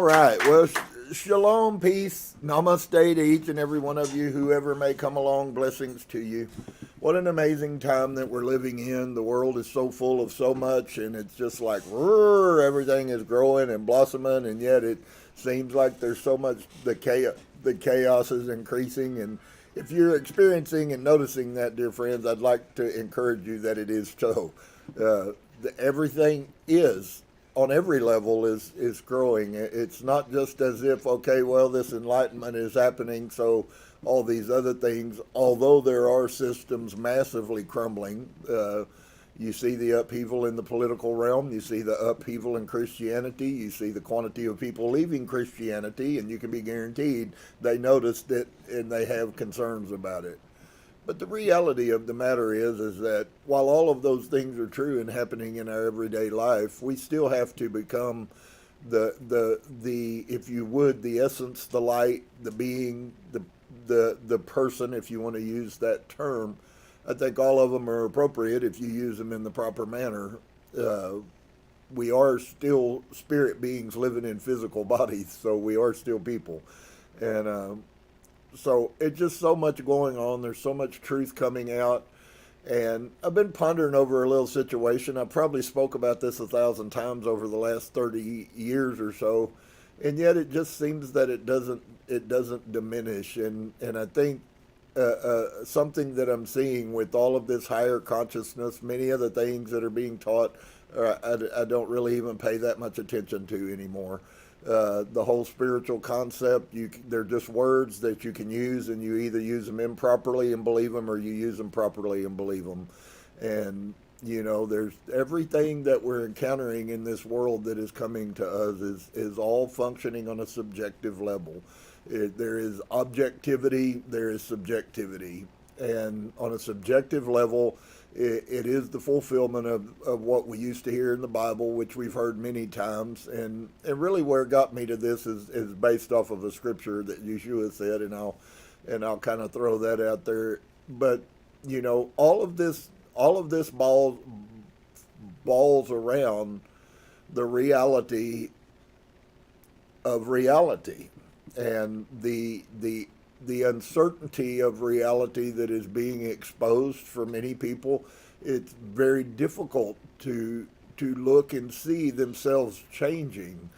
All right. Well, shalom, peace, namaste to each and every one of you, whoever may come along. Blessings to you. What an amazing time that we're living in. The world is so full of so much, and it's just like everything is growing and blossoming, and yet it seems like there's so much the chaos is increasing. And if you're experiencing and noticing that, dear friends, I'd like to encourage you that it is so. Everything is on every level is growing. It's not just as if, okay, well, this enlightenment is happening, so all these other things, although there are systems massively crumbling, you see the upheaval in the political realm, you see the upheaval in Christianity, you see the quantity of people leaving Christianity, and you can be guaranteed they noticed it and they have concerns about it. But the reality of the matter is that while all of those things are true and happening in our everyday life, we still have to become the if you would, the essence, the light, the being, the person, if you want to use that term. I think all of them are appropriate if you use them in the proper manner. We are still spirit beings living in physical bodies, so we are still people. And so it's just so much going on. There's so much truth coming out. And I've been pondering over a little situation. I probably spoke about this 1,000 times over the last 30 years or so. And yet it just seems that it doesn't diminish. And I think something that I'm seeing with all of this higher consciousness, many of the things that are being taught, I don't really even pay that much attention to anymore. The whole spiritual concept, they're just words that you can use, and you either use them improperly and believe them, or you use them properly and believe them. And there's everything that we're encountering in this world that is coming to us is all functioning on a subjective level. There is objectivity, there is subjectivity, and on a subjective level, it is the fulfillment of what we used to hear in the Bible, which we've heard many times. And really where it got me to this is based off of a scripture that Yeshua said, and I'll kind of throw that out there. But all of this balls around the reality of reality and the uncertainty of reality that is being exposed for many people. It's very difficult to look and see themselves changing,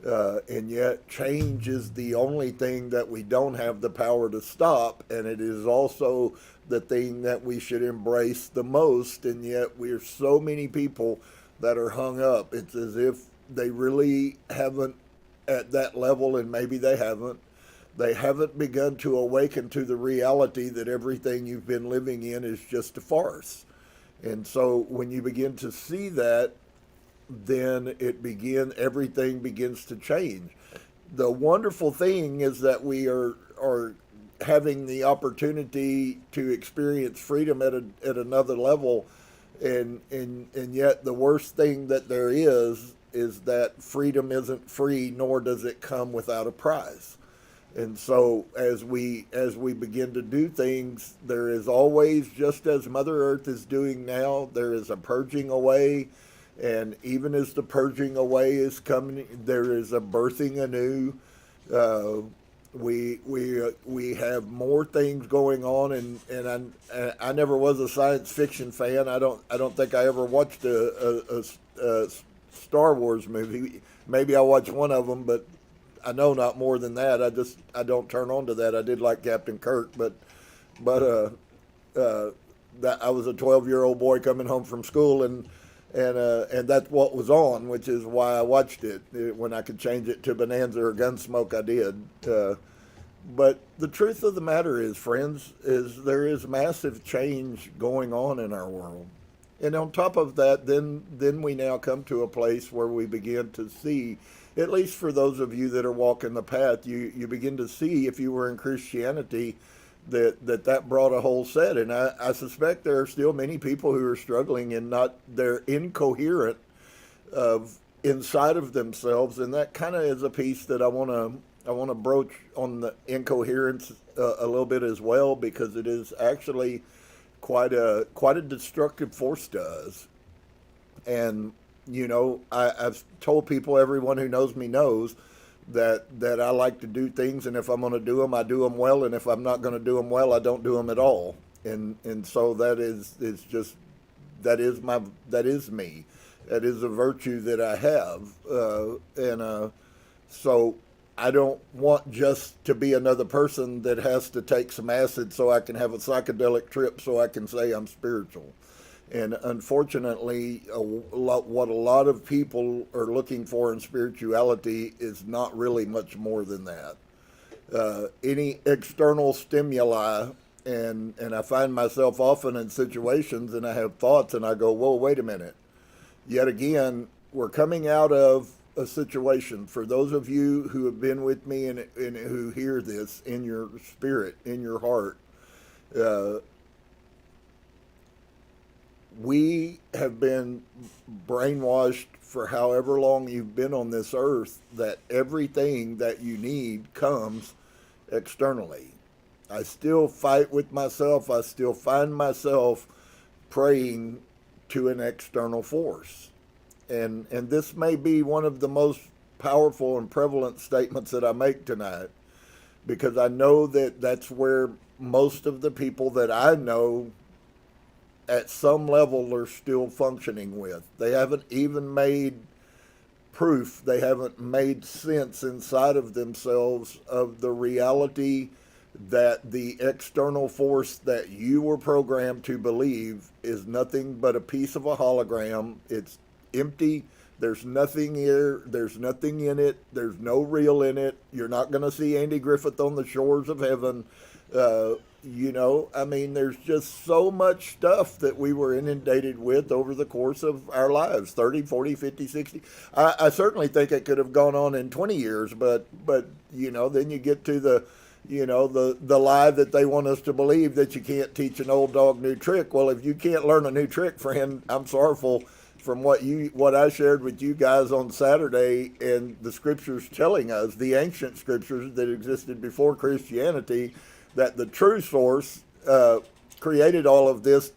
and yet change is the only thing that we don't have the power to stop, and it is also the thing that we should embrace the most. And yet we're so many people that are hung up. It's as if they really haven't at that level, and maybe they haven't begun to awaken to the reality that everything you've been living in is just a farce. And so when you begin to see that, then everything begins to change. The wonderful thing is that we are having the opportunity to experience freedom at another level, and yet the worst thing that there is that freedom isn't free, nor does it come without a price. And so as we begin to do things, there is always, just as Mother Earth is doing now, there is a purging away. And even as the purging away is coming, there is a birthing anew. We have more things going on, and I never was a science fiction fan. I don't think I ever watched a Star Wars movie. Maybe I watched one of them, but I know not more than that. I don't turn on to that. I did like Captain Kirk, but that I was a 12-year-old boy coming home from school, and that's what was on, which is why I watched it. When I could change it to Bonanza or Gunsmoke, I did. But the truth of the matter is, friends, is there is massive change going on in our world. And on top of that, then we now come to a place where we begin to see, at least for those of you that are walking the path, you begin to see, if you were in Christianity, that brought a whole set. And I suspect there are still many people who are struggling and they're incoherent inside of themselves. And that kind of is a piece that I want to broach on the incoherence a little bit as well, because it is actually quite a destructive force to us. And I've told people, everyone who knows me knows, that I like to do things, and if I'm going to do them, I do them well, and if I'm not going to do them well, I don't do them at all. And so that is just that is me. That is a virtue that I have, so I don't want just to be another person that has to take some acid so I can have a psychedelic trip so I can say I'm spiritual. And unfortunately, what a lot of people are looking for in spirituality is not really much more than that. Any external stimuli, and I find myself often in situations and I have thoughts and I go, whoa, wait a minute. Yet again, we're coming out of a situation. For those of you who have been with me and who hear this in your spirit, in your heart, we have been brainwashed for however long you've been on this earth that everything that you need comes externally. I still fight with myself. I still find myself praying to an external force. And this may be one of the most powerful and prevalent statements that I make tonight, because I know that that's where most of the people that I know at some level are still functioning with. They haven't even made proof, they haven't made sense inside of themselves of the reality that the external force that you were programmed to believe is nothing but a piece of a hologram. It's empty. There's nothing here. There's nothing in it. There's no real in it. You're not going to see Andy Griffith on the shores of heaven. There's just so much stuff that we were inundated with over the course of our lives, 30, 40, 50, 60. I certainly think it could have gone on in 20 years, but then you get to the lie that they want us to believe that you can't teach an old dog new trick. Well, if you can't learn a new trick, friend, I'm sorrowful from what I shared with you guys on Saturday, and the scriptures telling us, the ancient scriptures that existed before Christianity, that the true source created all of this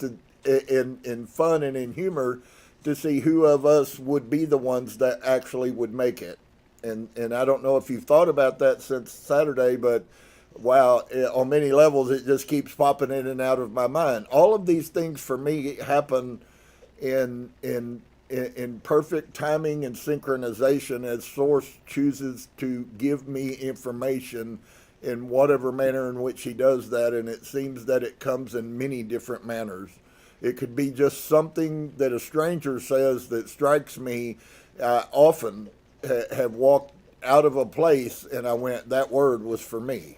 in fun and in humor to see who of us would be the ones that actually would make it. And I don't know if you've thought about that since Saturday, but wow, on many levels, it just keeps popping in and out of my mind. All of these things for me happen in perfect timing and synchronization as Source chooses to give me information in whatever manner in which he does that, and it seems that it comes in many different manners. It could be just something that a stranger says that strikes me. Often have walked out of a place and I went, that word was for me.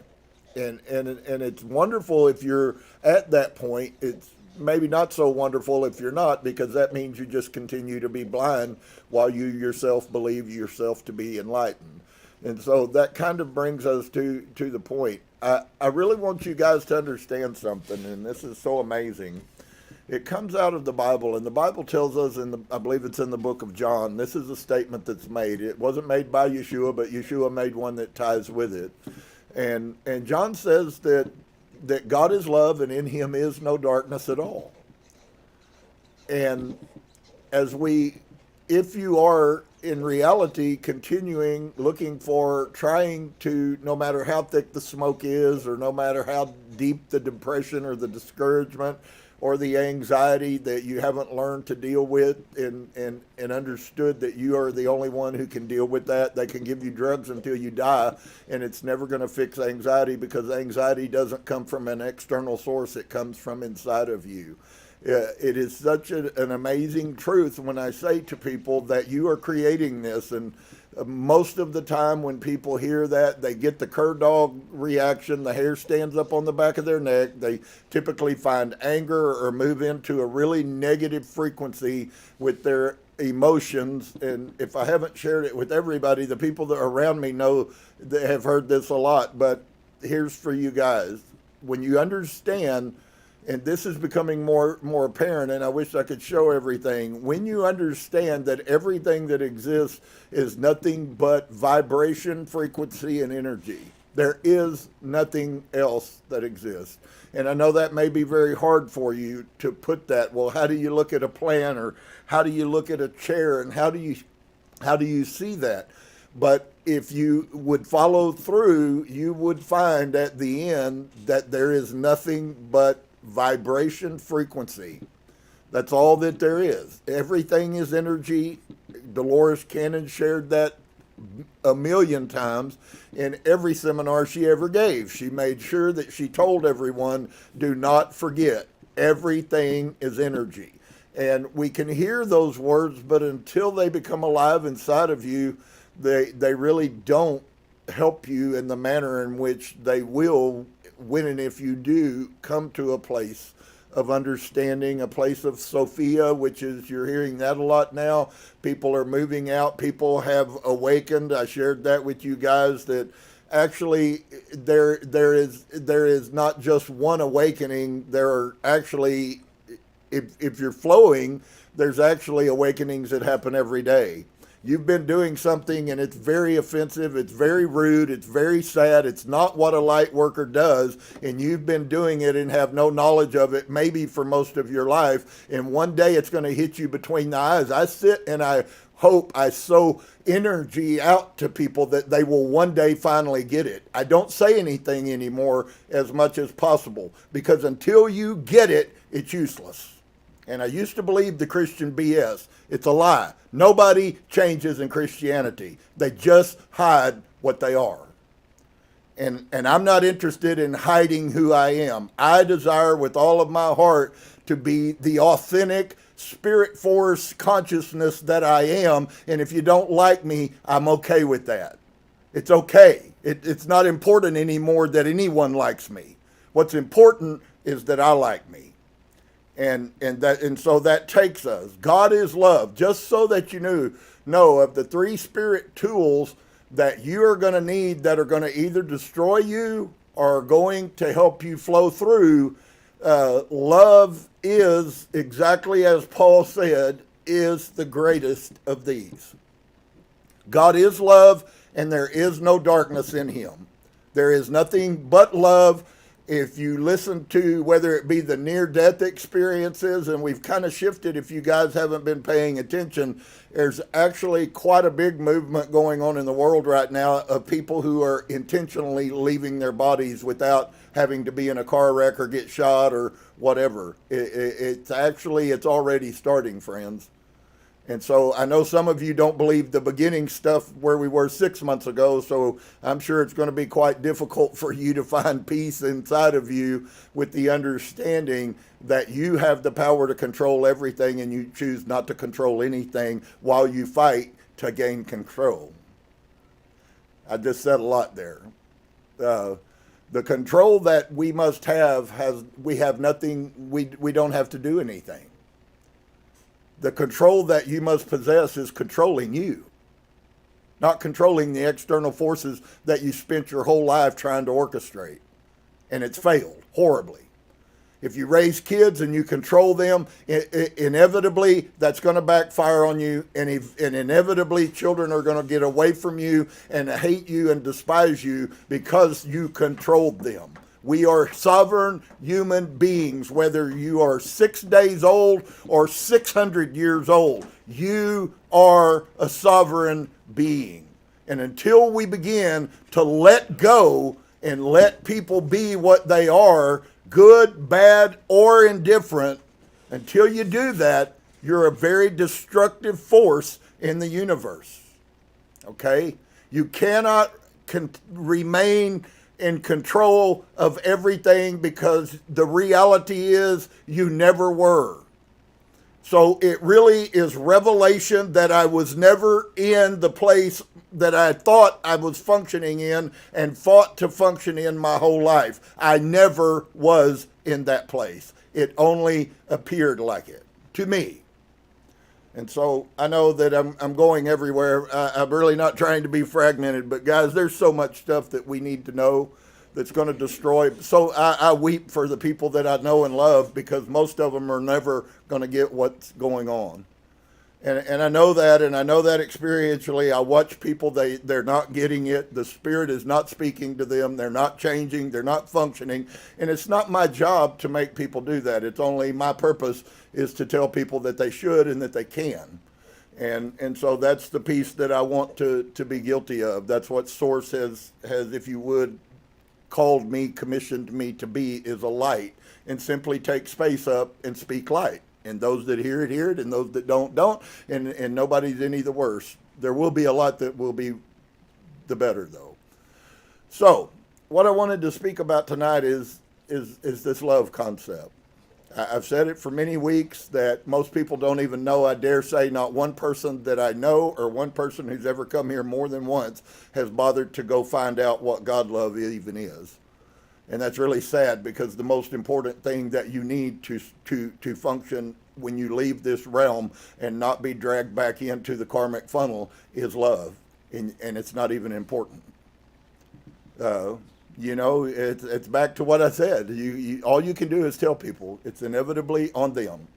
And it's wonderful if you're at that point. It's maybe not so wonderful if you're not, because that means you just continue to be blind while you yourself believe yourself to be enlightened. And so that kind of brings us to the point. I really want you guys to understand something, and this is so amazing. It comes out of the Bible, and the Bible tells us, I believe it's in the book of John, this is a statement that's made. It wasn't made by Yeshua, but Yeshua made one that ties with it. And John says that God is love, and in him is no darkness at all. And if you are in reality continuing looking for, trying to, no matter how thick the smoke is, or no matter how deep the depression or the discouragement or the anxiety that you haven't learned to deal with and understood that you are the only one who can deal with that. They can give you drugs until you die, and it's never going to fix anxiety, because anxiety doesn't come from an external source. It comes from inside of you. It is such an amazing truth when I say to people that you are creating this, and most of the time when people hear that, they get the cur dog reaction. The hair stands up on the back of their neck. They typically find anger or move into a really negative frequency with their emotions. And if I haven't shared it with everybody, the people that are around me know, they have heard this a lot. But here's for you guys. When you understand, and this is becoming more apparent, and I wish I could show everything. When you understand that everything that exists is nothing but vibration, frequency, and energy, there is nothing else that exists. And I know that may be very hard for you to put that. Well, how do you look at a plant, or how do you look at a chair, and how do you see that? But if you would follow through, you would find at the end that there is nothing but vibration frequency. That's all that there is. Everything is energy. Dolores Cannon shared that a million times in every seminar she ever gave. She made sure that she told everyone, do not forget, everything is energy. And we can hear those words, but until they become alive inside of you, they really don't help you in the manner in which they will when and if you do come to a place of understanding, a place of Sophia, which is, you're hearing that a lot now. People are moving out. People have awakened. I shared that with you guys, that actually there is not just one awakening. There are actually, if you're flowing, there's actually awakenings that happen every day. You've been doing something and it's very offensive, it's very rude, it's very sad, it's not what a light worker does, and you've been doing it and have no knowledge of it maybe for most of your life, and one day it's going to hit you between the eyes. I sit and I hope, I sow energy out to people that they will one day finally get it. I don't say anything anymore as much as possible, because until you get it, it's useless. And I used to believe the Christian BS. It's a lie. Nobody changes in Christianity. They just hide what they are. And I'm not interested in hiding who I am. I desire with all of my heart to be the authentic spirit force consciousness that I am. And if you don't like me, I'm okay with that. It's okay. It's not important anymore that anyone likes me. What's important is that I like me. And so that takes us. God is love. Just so that you know of the three spirit tools that you are going to need, that are going to either destroy you or are going to help you flow through. Love is, exactly as Paul said, is the greatest of these. God is love, and there is no darkness in him. There is nothing but love. If you listen to, whether it be the near-death experiences, and we've kind of shifted, if you guys haven't been paying attention, there's actually quite a big movement going on in the world right now of people who are intentionally leaving their bodies without having to be in a car wreck or get shot or whatever. It's already starting, friends. And so I know some of you don't believe the beginning stuff where we were 6 months ago, so I'm sure it's going to be quite difficult for you to find peace inside of you with the understanding that you have the power to control everything, and you choose not to control anything while you fight to gain control. I just said a lot there. The control that we must have we have nothing, we don't have to do anything. The control that you must possess is controlling you, not controlling the external forces that you spent your whole life trying to orchestrate. And it's failed horribly. If you raise kids and you control them, inevitably that's going to backfire on you, and inevitably children are going to get away from you and hate you and despise you because you controlled them. We are sovereign human beings, whether you are 6 days old or 600 years old. You are a sovereign being. And until we begin to let go and let people be what they are, good, bad, or indifferent, until you do that, you're a very destructive force in the universe. Okay? You cannot remain in control of everything, because the reality is you never were. So it really is revelation that I was never in the place that I thought I was functioning in and fought to function in my whole life. I never was in that place. It only appeared like it to me. And so I know that I'm going everywhere. I'm really not trying to be fragmented, but guys, there's so much stuff that we need to know that's going to destroy. So I weep for the people that I know and love, because most of them are never going to get what's going on. And I know that, and I know that experientially. I watch people, they're not getting it. The Spirit is not speaking to them. They're not changing. They're not functioning. And it's not my job to make people do that. It's only my purpose is to tell people that they should and that they can. And so that's the piece that I want to be guilty of. That's what Source has, if you would, called me, commissioned me to be, is a light, and simply take space up and speak light. And those that hear it, and those that don't, and nobody's any the worse. There will be a lot that will be the better, though. So, what I wanted to speak about tonight is this love concept. I've said it for many weeks that most people don't even know. I dare say not one person that I know or one person who's ever come here more than once has bothered to go find out what God love even is. And that's really sad, because the most important thing that you need to function when you leave this realm and not be dragged back into the karmic funnel is love. And it's not even important. It's back to what I said. All you can do is tell people it's inevitably on them.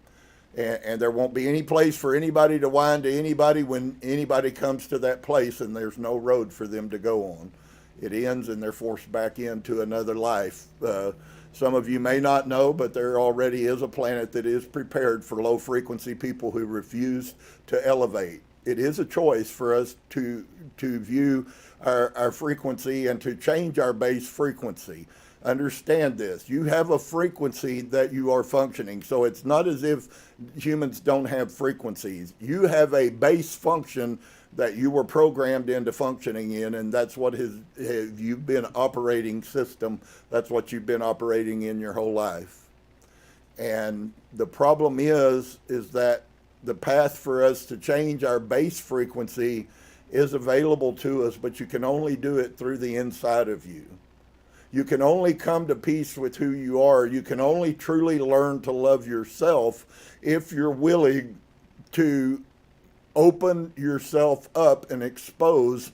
And there won't be any place for anybody to whine to anybody when anybody comes to that place, and there's no road for them to go on. It ends and they're forced back into another life. Some of you may not know, but there already is a planet that is prepared for low frequency people who refuse to elevate. It is a choice for us to view our frequency and to change our base frequency. Understand this. You have a frequency that you are functioning. So it's not as if humans don't have frequencies. You have a base function that you were programmed into functioning in, and that's what you've been operating system. That's what you've been operating in your whole life. And the problem is that the path for us to change our base frequency is available to us, but you can only do it through the inside of you. You can only come to peace with who you are. You can only truly learn to love yourself if you're willing to open yourself up and expose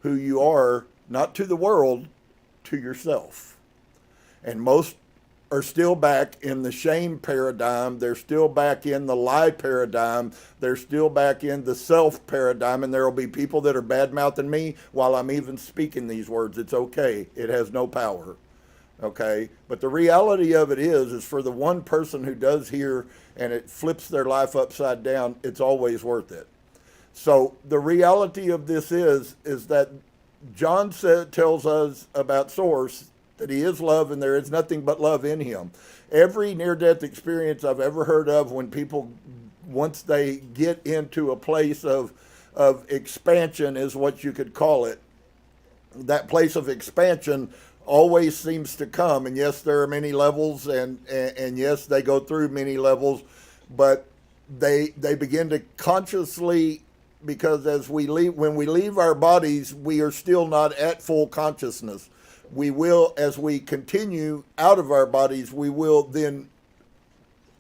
who you are, not to the world, to yourself. And most are still back in the shame paradigm. They're still back in the lie paradigm. They're still back in the self paradigm. And there will be people that are bad-mouthing me while I'm even speaking these words. It's okay. It has no power. Okay? But the reality of it is for the one person who does hear and it flips their life upside down, it's always worth it. So the reality of this is that John tells us about Source, that he is love and there is nothing but love in him. Every near-death experience I've ever heard of, when people, once they get into a place of expansion, is what you could call it. That place of expansion always seems to come. And yes, there are many levels, and yes, they go through many levels, but they begin to consciously, because when we leave our bodies, we are still not at full consciousness. We will, as we continue out of our bodies, we will then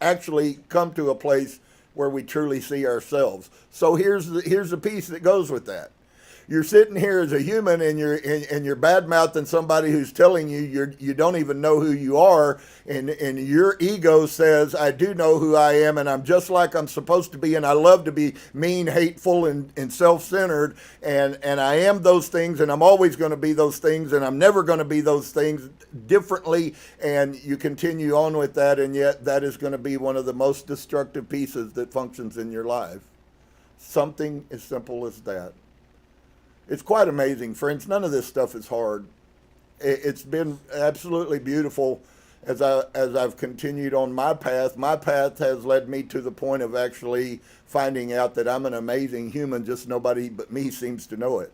actually come to a place where we truly see ourselves. So here's the piece that goes with that. You're sitting here as a human and you're bad-mouthing somebody who's telling you you don't even know who you are, and your ego says, I do know who I am, and I'm just like I'm supposed to be, and I love to be mean, hateful, and self-centered, and I am those things, and I'm always going to be those things, and I'm never going to be those things differently, and you continue on with that, and yet that is going to be one of the most destructive pieces that functions in your life. Something as simple as that. It's quite amazing, friends. None of this stuff is hard. It's been absolutely beautiful as I've continued on my path. My path has led me to the point of actually finding out that I'm an amazing human. Just nobody but me seems to know it.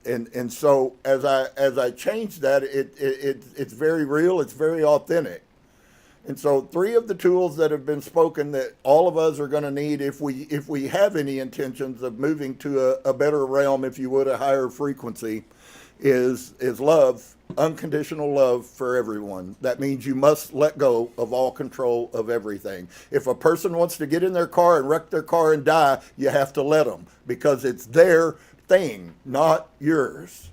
And so as I change that, it's very real. It's very authentic. And so 3 of the tools that have been spoken that all of us are going to need if we have any intentions of moving to a better realm, if you would, a higher frequency, is love, unconditional love for everyone. That means you must let go of all control of everything. If a person wants to get in their car and wreck their car and die, you have to let them, because it's their thing, not yours.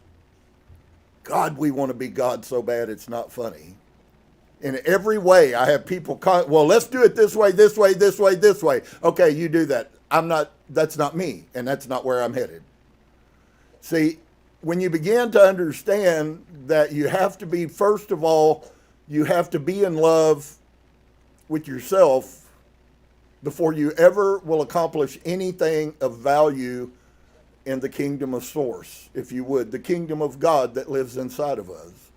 God, we want to be God so bad it's not funny. In every way, I have people, well, let's do it this way, this way, this way, this way. Okay, you do that. That's not me, and that's not where I'm headed. See, when you begin to understand that you have to be, first of all, you have to be in love with yourself before you ever will accomplish anything of value in the kingdom of source, if you would, the kingdom of God that lives inside of us.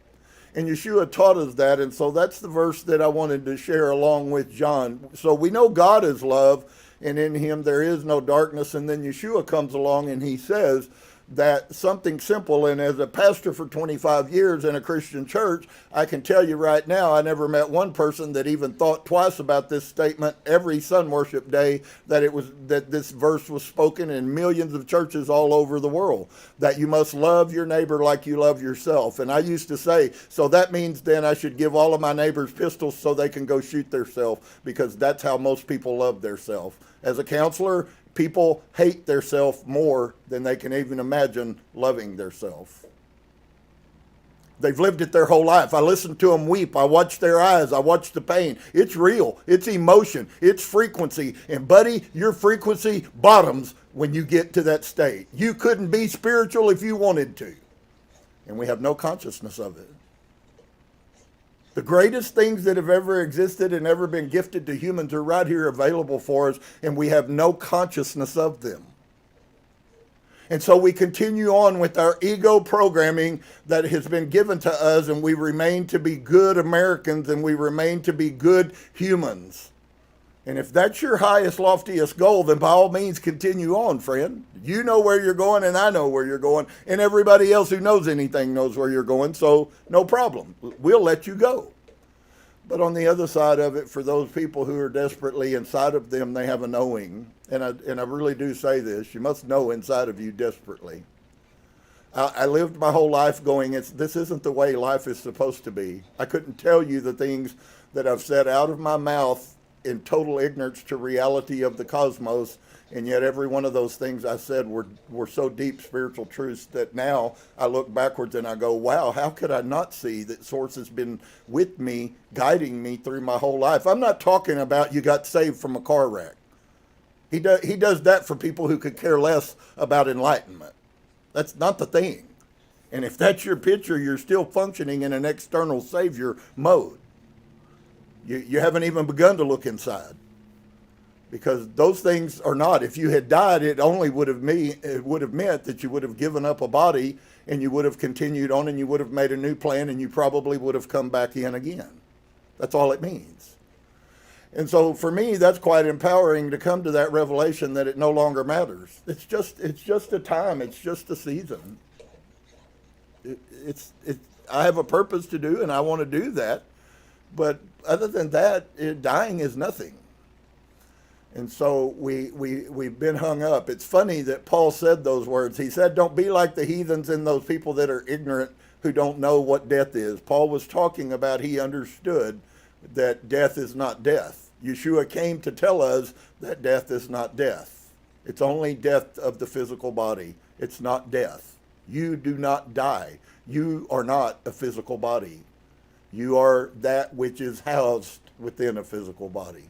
And Yeshua taught us that, and so that's the verse that I wanted to share along with John. So we know God is love, and in him there is no darkness, and then Yeshua comes along and he says that something simple, and as a pastor for 25 years in a Christian church, I can tell you right now, I never met one person that even thought twice about this statement every Sun Worship Day, that this verse was spoken in millions of churches all over the world, that you must love your neighbor like you love yourself. And I used to say, so that means then I should give all of my neighbors pistols so they can go shoot theirself, because that's how most people love theirself. As a counselor, people hate theirself more than they can even imagine loving theirself. They've lived it their whole life. I listen to them weep. I watch their eyes. I watch the pain. It's real. It's emotion. It's frequency. And buddy, your frequency bottoms when you get to that state. You couldn't be spiritual if you wanted to. And we have no consciousness of it. The greatest things that have ever existed and ever been gifted to humans are right here available for us, and we have no consciousness of them. And so we continue on with our ego programming that has been given to us, and we remain to be good Americans, and we remain to be good humans. And if that's your highest, loftiest goal, then by all means continue on, friend. You know where you're going, and I know where you're going, and everybody else who knows anything knows where you're going, so no problem. We'll let you go. But on the other side of it, for those people who are desperately inside of them, they have a knowing. And I really do say this, you must know inside of you desperately. I lived my whole life going, this isn't the way life is supposed to be. I couldn't tell you the things that I've said out of my mouth in total ignorance to reality of the cosmos, and yet every one of those things I said were so deep spiritual truths that now I look backwards and I go, wow, how could I not see that Source has been with me, guiding me through my whole life? I'm not talking about you got saved from a car wreck. He does that for people who could care less about enlightenment. That's not the thing. And if that's your picture, you're still functioning in an external savior mode. You haven't even begun to look inside, because those things are not. If you had died, it would have meant that you would have given up a body, and you would have continued on, and you would have made a new plan, and you probably would have come back in again. That's all it means. And so for me, that's quite empowering to come to that revelation that it no longer matters. It's just a time. It's just a season. I have a purpose to do, and I want to do that. But other than that, dying is nothing. And so we've been hung up. It's funny that Paul said those words. He said, don't be like the heathens and those people that are ignorant who don't know what death is. Paul was talking about, he understood that death is not death. Yeshua came to tell us that death is not death. It's only death of the physical body. It's not death. You do not die. You are not a physical body. You are that which is housed within a physical body.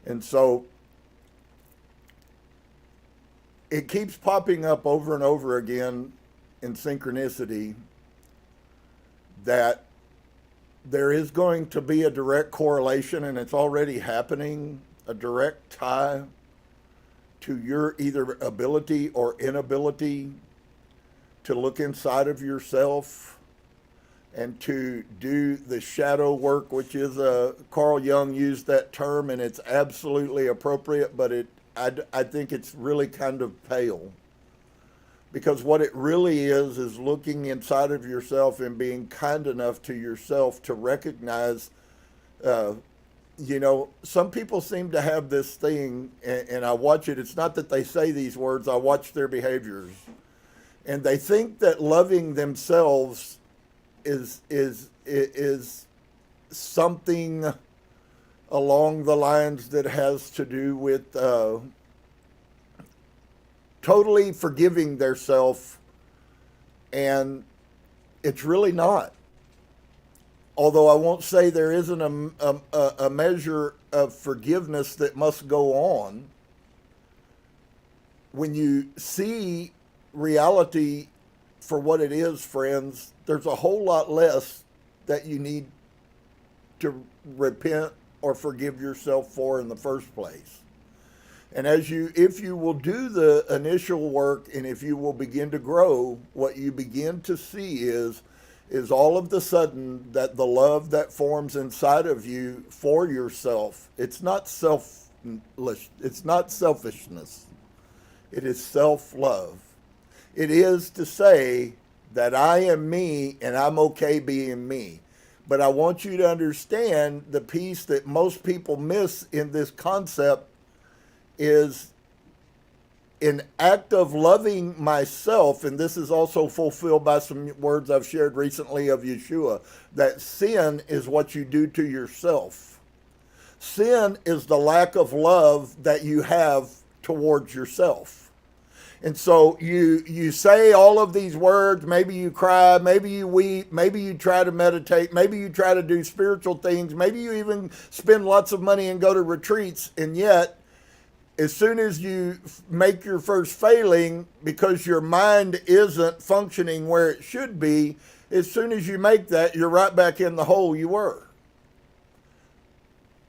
And so it keeps popping up over and over again in synchronicity that there is going to be a direct correlation, and it's already happening, a direct tie to your either ability or inability to look inside of yourself and to do the shadow work, which is Carl Jung used that term, and it's absolutely appropriate, but I think it's really kind of pale. Because what it really is looking inside of yourself and being kind enough to yourself to recognize, some people seem to have this thing, and I watch it. It's not that they say these words, I watch their behaviors. And they think that loving themselves is something along the lines that has to do with totally forgiving theirself, and it's really not. Although I won't say there isn't a measure of forgiveness that must go on. When you see reality for what it is, friends, there's a whole lot less that you need to repent or forgive yourself for in the first place. And if you will do the initial work, and if you will begin to grow, what you begin to see is all of the sudden that the love that forms inside of you for yourself, it's not selfishness. It is self-love. It is to say that I am me and I'm okay being me. But I want you to understand the piece that most people miss in this concept is an act of loving myself, and this is also fulfilled by some words I've shared recently of Yeshua, that sin is what you do to yourself. Sin is the lack of love that you have towards yourself. And so you say all of these words, maybe you cry, maybe you weep, maybe you try to meditate, maybe you try to do spiritual things, maybe you even spend lots of money and go to retreats, and yet as soon as you make your first failing because your mind isn't functioning where it should be, as soon as you make that, you're right back in the hole you were.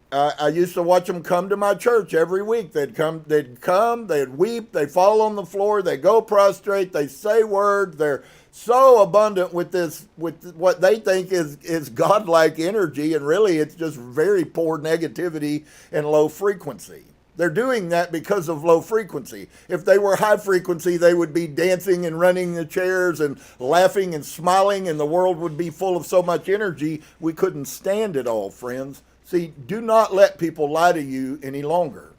I used to watch them come to my church every week. They'd come, they'd weep, they'd fall on the floor, they go prostrate, they say words. They're so abundant with what they think is godlike energy, and really it's just very poor negativity and low frequency. They're doing that because of low frequency. If they were high frequency, they would be dancing and running the chairs and laughing and smiling, and the world would be full of so much energy we couldn't stand it all, friends. See, do not let people lie to you any longer.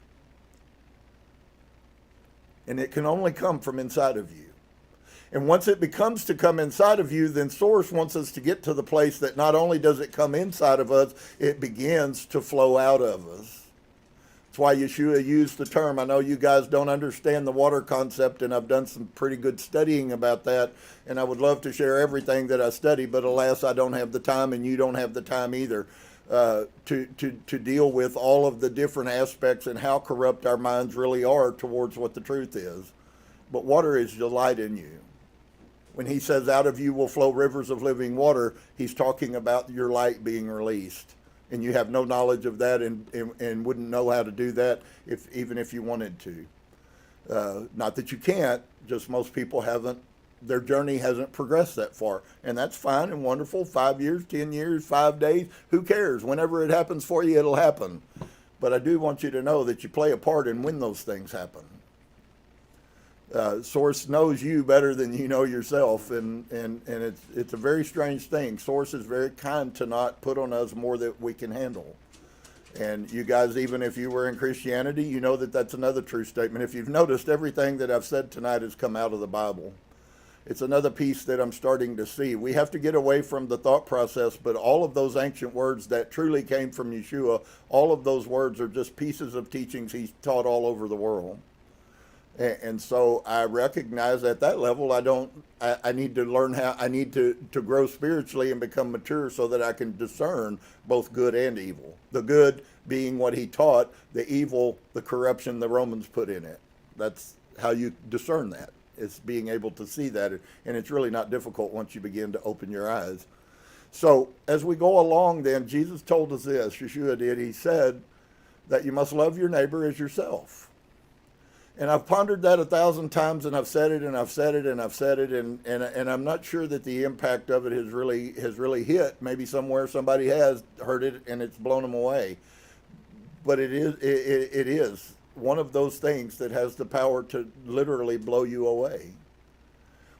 And it can only come from inside of you. And once it becomes to come inside of you, then Source wants us to get to the place that not only does it come inside of us, it begins to flow out of us. That's why Yeshua used the term. I know you guys don't understand the water concept, and I've done some pretty good studying about that, and I would love to share everything that I study, but alas, I don't have the time, and you don't have the time either. To deal with all of the different aspects and how corrupt our minds really are towards what the truth is. But water is the light in you. When he says out of you will flow rivers of living water, he's talking about your light being released. And you have no knowledge of that and wouldn't know how to do that even if you wanted to. Not that you can't, just most people haven't. Their journey hasn't progressed that far. And that's fine and wonderful. 5 years, 10 years, 5 days, who cares? Whenever it happens for you, it'll happen. But I do want you to know that you play a part in when those things happen. Source knows you better than you know yourself, and it's a very strange thing. Source is very kind to not put on us more than we can handle. And you guys, even if you were in Christianity, you know that that's another true statement. If you've noticed, everything that I've said tonight has come out of the Bible. It's another piece that I'm starting to see. We have to get away from the thought process, but all of those ancient words that truly came from Yeshua, all of those words are just pieces of teachings he's taught all over the world. And so I recognize at that level, I need to learn I need to grow spiritually and become mature so that I can discern both good and evil. The good being what he taught, the evil, the corruption the Romans put in it. That's how you discern that. It's being able to see that, and it's really not difficult once you begin to open your eyes. So as we go along then, Jesus told us this, Yeshua did, he said that you must love your neighbor as yourself. And I've pondered that 1,000 times, and I've said it, and I've said it, and I've said it, and I'm not sure that the impact of it has really hit. Maybe somewhere somebody has heard it, and it's blown them away. But it is one of those things that has the power to literally blow you away.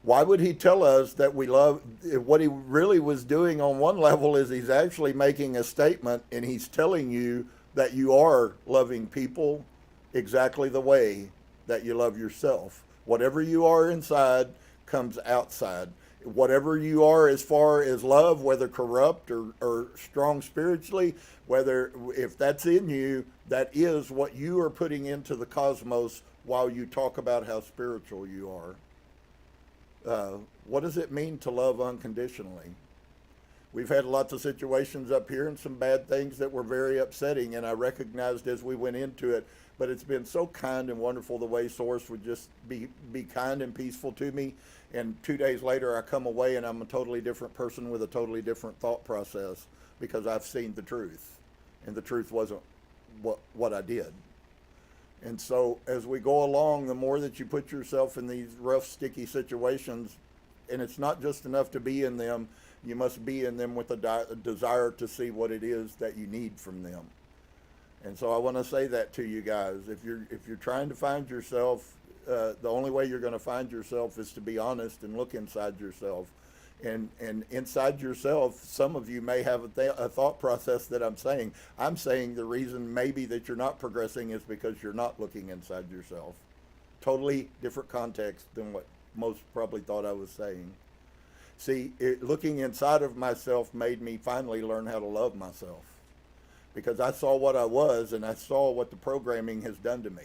Why would he tell us that we love? What he really was doing on one level is he's actually making a statement, and he's telling you that you are loving people exactly the way that you love yourself. Whatever you are inside comes outside. Whatever you are as far as love, whether corrupt or strong spiritually, if that's in you, that is what you are putting into the cosmos while you talk about how spiritual you are. What does it mean to love unconditionally? We've had lots of situations up here and some bad things that were very upsetting, and I recognized as we went into it, but it's been so kind and wonderful the way Source would just be kind and peaceful to me. And 2 days later, I come away and I'm a totally different person with a totally different thought process because I've seen the truth. and the truth wasn't what I did. And so as we go along, the more that you put yourself in these rough, sticky situations, and it's not just enough to be in them, you must be in them with a desire to see what it is that you need from them. And so I want to say that to you guys. If you're trying to find yourself, the only way you're going to find yourself is to be honest and look inside yourself. And inside yourself, some of you may have a thought process that I'm saying the reason maybe that you're not progressing is because you're not looking inside yourself. Totally different context than what most probably thought I was saying. See, looking inside of myself made me finally learn how to love myself, because I saw what I was and I saw what the programming has done to me.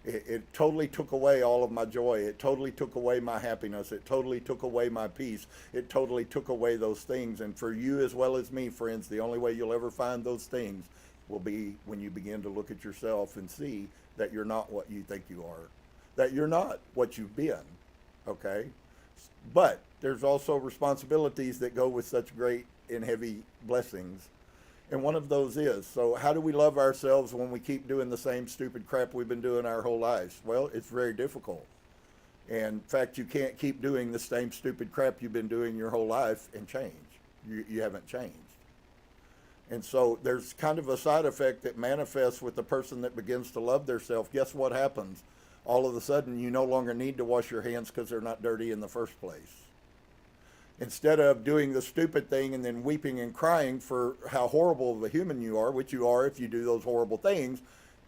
It totally took away all of my joy. It totally took away my happiness. It totally took away my peace. It totally took away those things. And for you as well as me, friends, the only way you'll ever find those things will be when you begin to look at yourself and see that you're not what you think you are, that you're not what you've been, okay? But there's also responsibilities that go with such great and heavy blessings. And one of those is, so how do we love ourselves when we keep doing the same stupid crap we've been doing our whole lives? Well, it's very difficult. And in fact, you can't keep doing the same stupid crap you've been doing your whole life and change. You haven't changed. And so there's kind of a side effect that manifests with the person that begins to love theirself. Guess what happens? All of a sudden, you no longer need to wash your hands because they're not dirty in the first place. Instead of doing the stupid thing and then weeping and crying for how horrible of a human you are, which you are if you do those horrible things,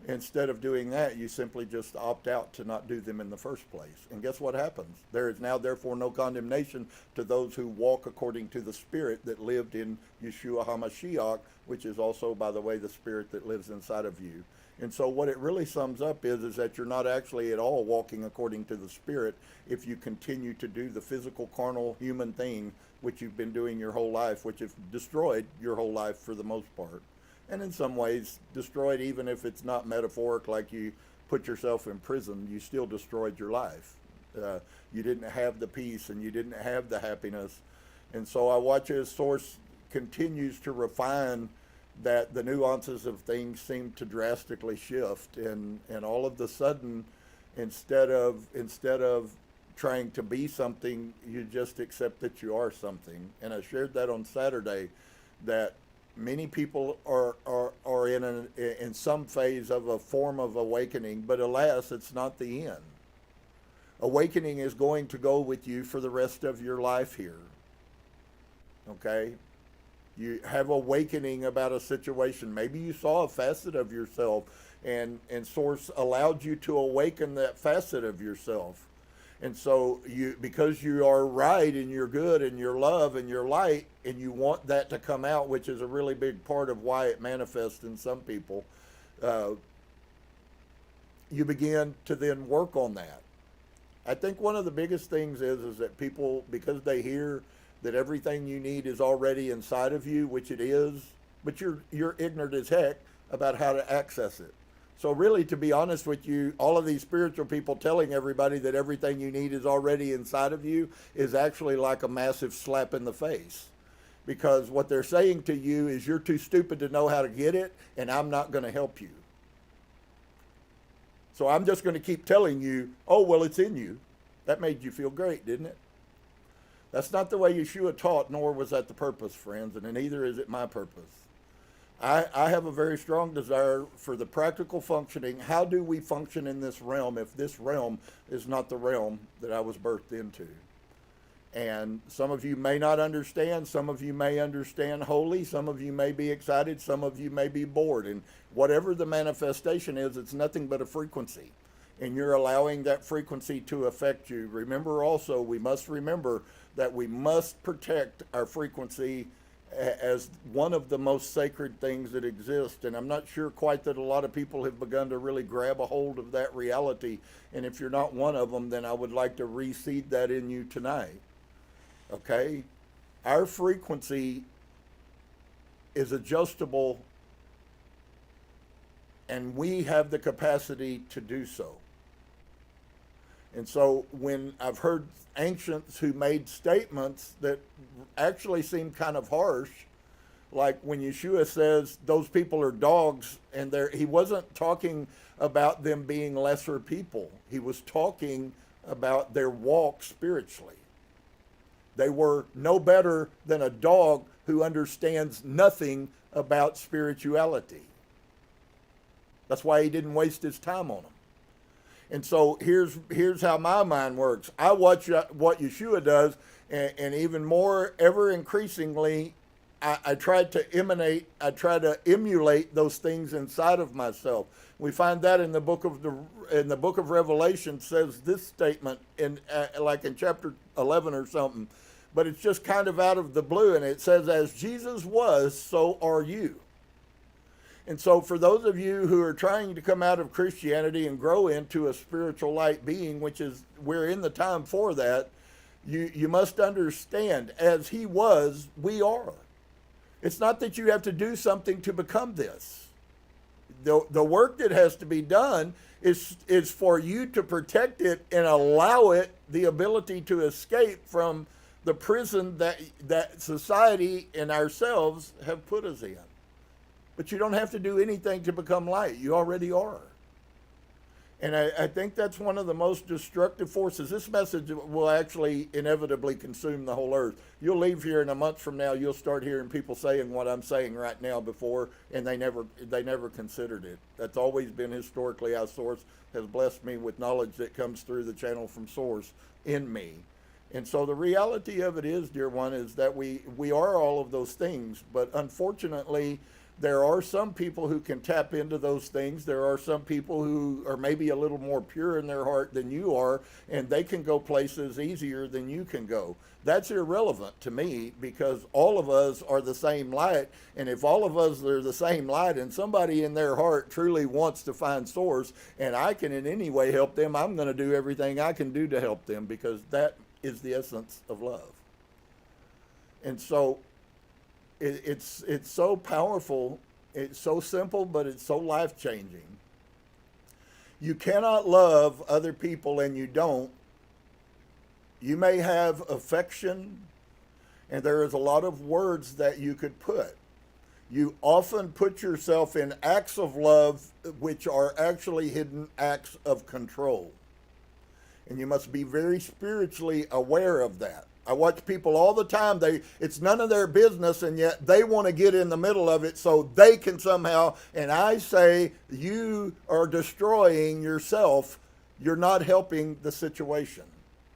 instead of doing that, you simply just opt out to not do them in the first place. And guess what happens? There is now therefore no condemnation to those who walk according to the Spirit that lived in Yeshua HaMashiach, which is also, by the way, the Spirit that lives inside of you. And so what it really sums up is that you're not actually at all walking according to the Spirit if you continue to do the physical, carnal, human thing which you've been doing your whole life, which have destroyed your whole life for the most part. And in some ways, destroyed, even if it's not metaphoric, like you put yourself in prison, you still destroyed your life. You didn't have the peace and you didn't have the happiness. And so I watch as Source continues to refine that the nuances of things seem to drastically shift, and all of a sudden, instead of trying to be something, you just accept that you are something. And I shared that on Saturday, that many people are in some phase of a form of awakening, but alas, it's not the end. Awakening is going to go with you for the rest of your life here. Okay? You have awakening about a situation. Maybe you saw a facet of yourself and Source allowed you to awaken that facet of yourself. And so because you are right and you're good and you're love and you're light and you want that to come out, which is a really big part of why it manifests in some people, you begin to then work on that. I think one of the biggest things is that people, because they hear that everything you need is already inside of you, which it is, but you're ignorant as heck about how to access it. So really, to be honest with you, all of these spiritual people telling everybody that everything you need is already inside of you is actually like a massive slap in the face. Because what they're saying to you is you're too stupid to know how to get it, and I'm not going to help you. So I'm just going to keep telling you, oh, well, it's in you. That made you feel great, didn't it? That's not the way Yeshua taught, nor was that the purpose, friends, and neither is it my purpose. I have a very strong desire for the practical functioning. How do we function in this realm if this realm is not the realm that I was birthed into? And some of you may not understand. Some of you may understand wholly. Some of you may be excited. Some of you may be bored. And whatever the manifestation is, it's nothing but a frequency. And you're allowing that frequency to affect you. Remember also, we must remember that we must protect our frequency as one of the most sacred things that exist. And I'm not sure quite that a lot of people have begun to really grab a hold of that reality. And if you're not one of them, then I would like to reseed that in you tonight. Okay? Our frequency is adjustable, and we have the capacity to do so. And so when I've heard ancients who made statements that actually seem kind of harsh, Like when Yeshua says those people are dogs, and he wasn't talking about them being lesser people. He was talking about their walk spiritually. They were no better than a dog who understands nothing about spirituality. That's why he didn't waste his time on them. And so here's how my mind works. I watch what Yeshua does, and even more, ever increasingly, I try to emulate those things inside of myself. We find that in the book of Revelation says this statement in like in chapter 11 or something, but it's just kind of out of the blue, and it says, "As Jesus was, so are you." And so for those of you who are trying to come out of Christianity and grow into a spiritual light being, which is, we're in the time for that, you must understand, as he was, we are. It's not that you have to do something to become this. The work that has to be done is for you to protect it and allow it the ability to escape from the prison that society and ourselves have put us in. But you don't have to do anything to become light. You already are. And I think that's one of the most destructive forces. This message will actually inevitably consume the whole earth. You'll leave here in a month from now, you'll start hearing people saying what I'm saying right now before, and they never considered it. That's always been historically how Source has blessed me with knowledge that comes through the channel from Source in me. And so the reality of it is, dear one, is that we are all of those things, but unfortunately, there are some people who can tap into those things. There are some people who are maybe a little more pure in their heart than you are, and they can go places easier than you can go. That's irrelevant to me, because all of us are the same light, and if all of us are the same light and somebody in their heart truly wants to find Source, and I can in any way help them, I'm going to do everything I can do to help them, because that is the essence of love. And so it's so powerful, it's so simple, but it's so life-changing. You cannot love other people and you don't. You may have affection, and there is a lot of words that you could put. You often put yourself in acts of love which are actually hidden acts of control. And you must be very spiritually aware of that. I watch people all the time, it's none of their business, and yet they want to get in the middle of it so they can somehow, and I say, you are destroying yourself. You're not helping the situation,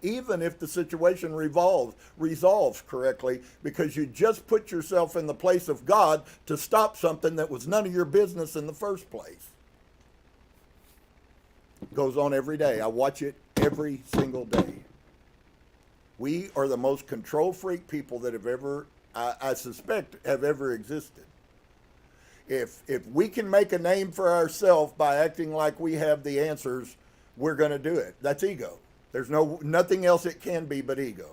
even if the situation resolves correctly, because you just put yourself in the place of God to stop something that was none of your business in the first place. It goes on every day. I watch it every single day. We are the most control freak people that have ever, I suspect, have ever existed. If we can make a name for ourselves by acting like we have the answers, we're going to do it. That's ego. There's nothing else it can be but ego.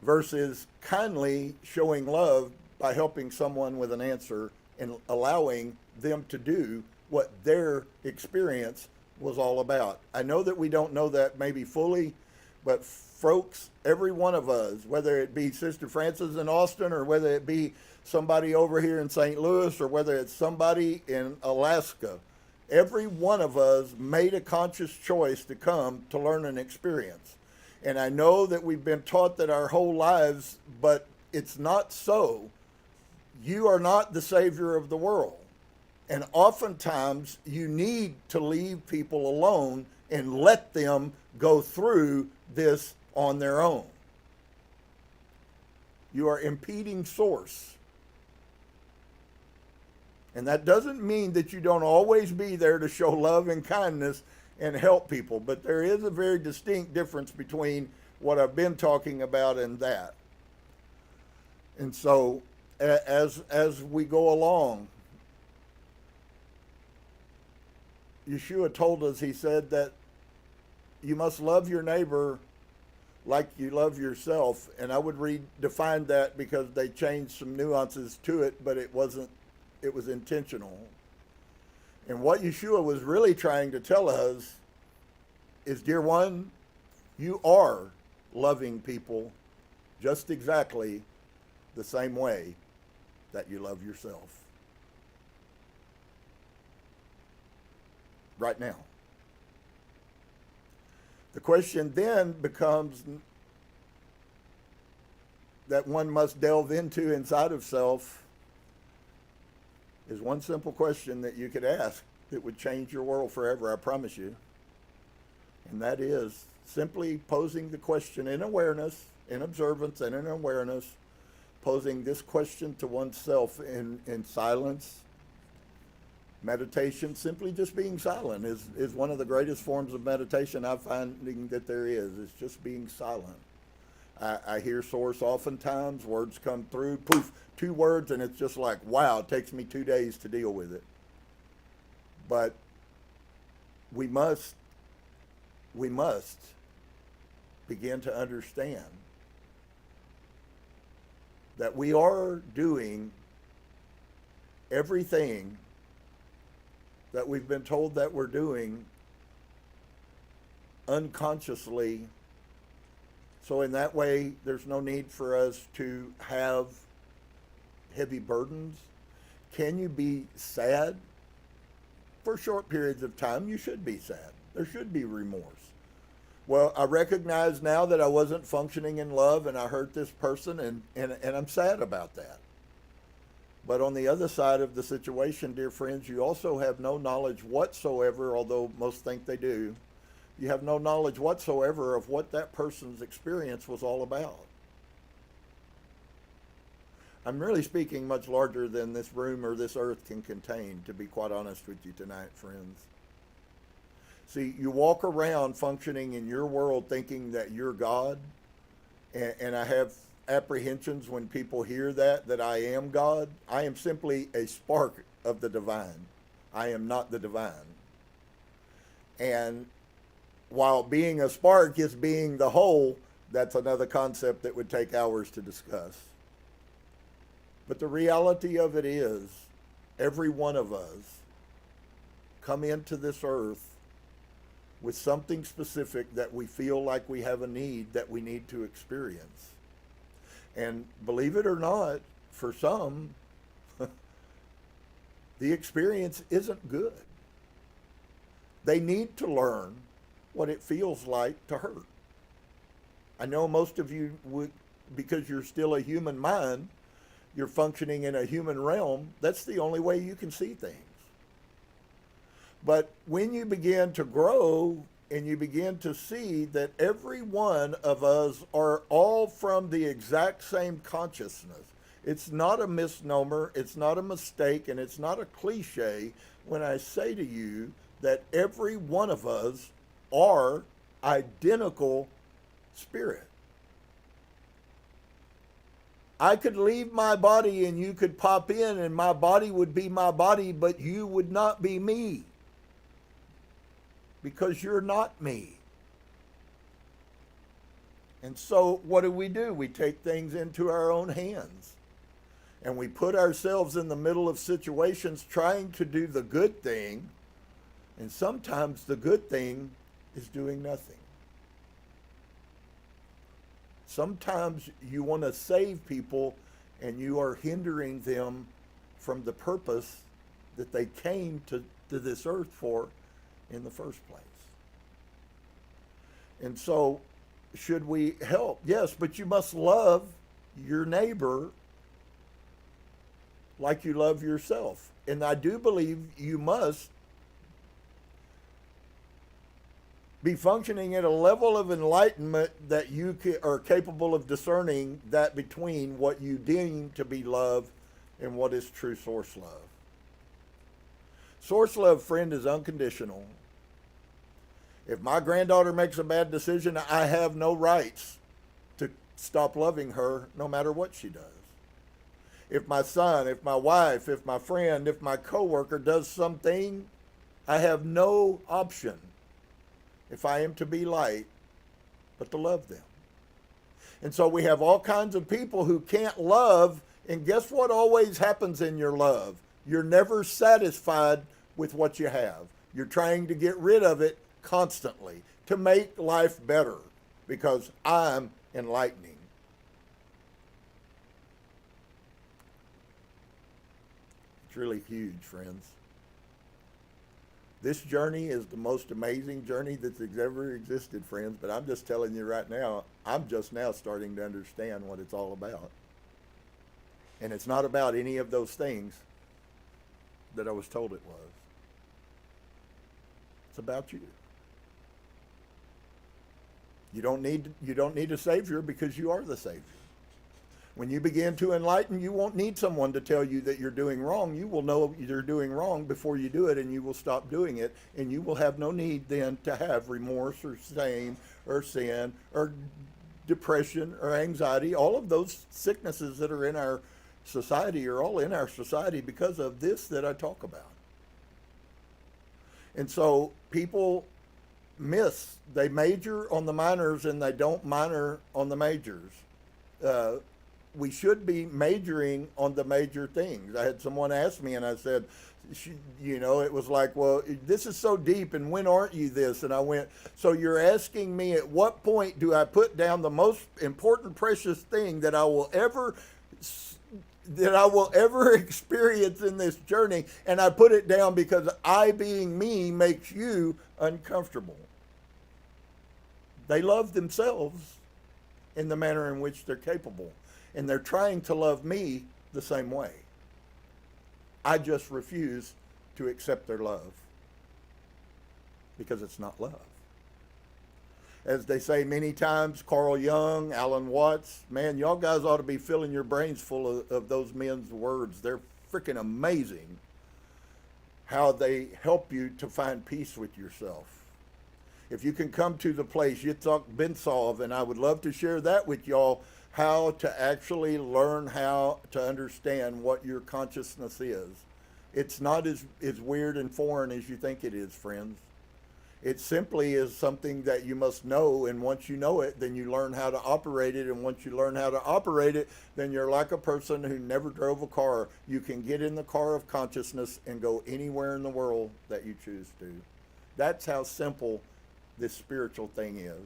Versus kindly showing love by helping someone with an answer and allowing them to do what their experience was all about. I know that we don't know that maybe fully, but folks, every one of us, whether it be Sister Frances in Austin, or whether it be somebody over here in St. Louis, or whether it's somebody in Alaska, every one of us made a conscious choice to come to learn an experience. And I know that we've been taught that our whole lives, but it's not so. You are not the savior of the world. And oftentimes you need to leave people alone and let them go through this on their own. You are impeding Source. And that doesn't mean that you don't always be there to show love and kindness and help people, but there is a very distinct difference between what I've been talking about and that. And so as we go along, Yeshua told us, he said that you must love your neighbor like you love yourself. And I would redefine that, because they changed some nuances to it, but it was intentional. And what Yeshua was really trying to tell us is, dear one, you are loving people just exactly the same way that you love yourself. Right now. The question then becomes that one must delve into inside of self is one simple question that you could ask that would change your world forever, I promise you. And that is simply posing the question in awareness, in observance, and in awareness, posing this question to oneself in silence. Meditation, simply just being silent, is one of the greatest forms of meditation I'm finding that there is. It's just being silent. I hear Source oftentimes, words come through, poof, 2 words, and it's just like, wow, it takes me 2 days to deal with it. But we must begin to understand that we are doing everything that we've been told that we're doing unconsciously. So in that way, there's no need for us to have heavy burdens. Can you be sad? For short periods of time, you should be sad. There should be remorse. Well, I recognize now that I wasn't functioning in love and I hurt this person, and I'm sad about that. But on the other side of the situation, dear friends, you also have no knowledge whatsoever, although most think they do. You have no knowledge whatsoever of what that person's experience was all about. I'm really speaking much larger than this room or this earth can contain, to be quite honest with you tonight, friends. See, you walk around functioning in your world thinking that you're God, and I have apprehensions when people hear that I am God. I am simply a spark of the divine. I am not the divine. And while being a spark is being the whole, that's another concept that would take hours to discuss. But the reality of it is, every one of us come into this earth with something specific that we feel like we have a need that we need to experience. And believe it or not, for some, the experience isn't good. They need to learn what it feels like to hurt. I know most of you would, because you're still a human mind, you're functioning in a human realm, that's the only way you can see things. But when you begin to grow and you begin to see that every one of us are all from the exact same consciousness, it's not a misnomer, it's not a mistake, and it's not a cliche when I say to you that every one of us are identical spirit. I could leave my body and you could pop in and my body would be my body, but you would not be me. Because you're not me. And so what do? We take things into our own hands. And we put ourselves in the middle of situations trying to do the good thing. And sometimes the good thing is doing nothing. Sometimes you want to save people and you are hindering them from the purpose that they came to this earth for in the first place. And so, should we help? Yes, but you must love your neighbor like you love yourself. And I do believe you must be functioning at a level of enlightenment that you are capable of discerning that between what you deem to be love and what is true source love. Source love, friend, is unconditional. If my granddaughter makes a bad decision, I have no rights to stop loving her no matter what she does. If my son, if my wife, if my friend, if my coworker does something, I have no option, if I am to be light, but to love them. And so we have all kinds of people who can't love, and guess what always happens in your love? You're never satisfied with what you have. You're trying to get rid of it constantly to make life better because I'm enlightening. really huge, friends. This journey is the most amazing journey that's ever existed, friends, but I'm just telling you right now, I'm just now starting to understand what it's all about. And it's not about any of those things that I was told it was. It's about you. You don't need a Savior because you are the Savior. When you begin to enlighten, you won't need someone to tell you that you're doing wrong. You will know you're doing wrong before you do it, and you will stop doing it, and you will have no need then to have remorse or shame or sin or depression or anxiety. All of those sicknesses that are in our society are all in our society because of this that I talk about. And so people they major on the minors and they don't minor on the majors. We should be majoring on the major things. I had someone ask me and I said, it was like, well, this is so deep and when aren't you this? And I went, so you're asking me at what point do I put down the most important, precious thing that I will ever experience in this journey, and I put it down because I being me makes you uncomfortable. They love themselves in the manner in which they're capable, and they're trying to love me the same way. I just refuse to accept their love because it's not love. As they say many times, Carl Jung, Alan Watts, man, y'all guys ought to be filling your brains full of those men's words. They're freaking amazing how they help you to find peace with yourself. If you can come to the place, Yitzhak Bensov, and I would love to share that with y'all, how to actually learn how to understand what your consciousness is. It's not as weird and foreign as you think it is, friends. It simply is something that you must know, and once you know it, then you learn how to operate it, and once you learn how to operate it, then you're like a person who never drove a car. You can get in the car of consciousness and go anywhere in the world that you choose to. That's how simple this spiritual thing is.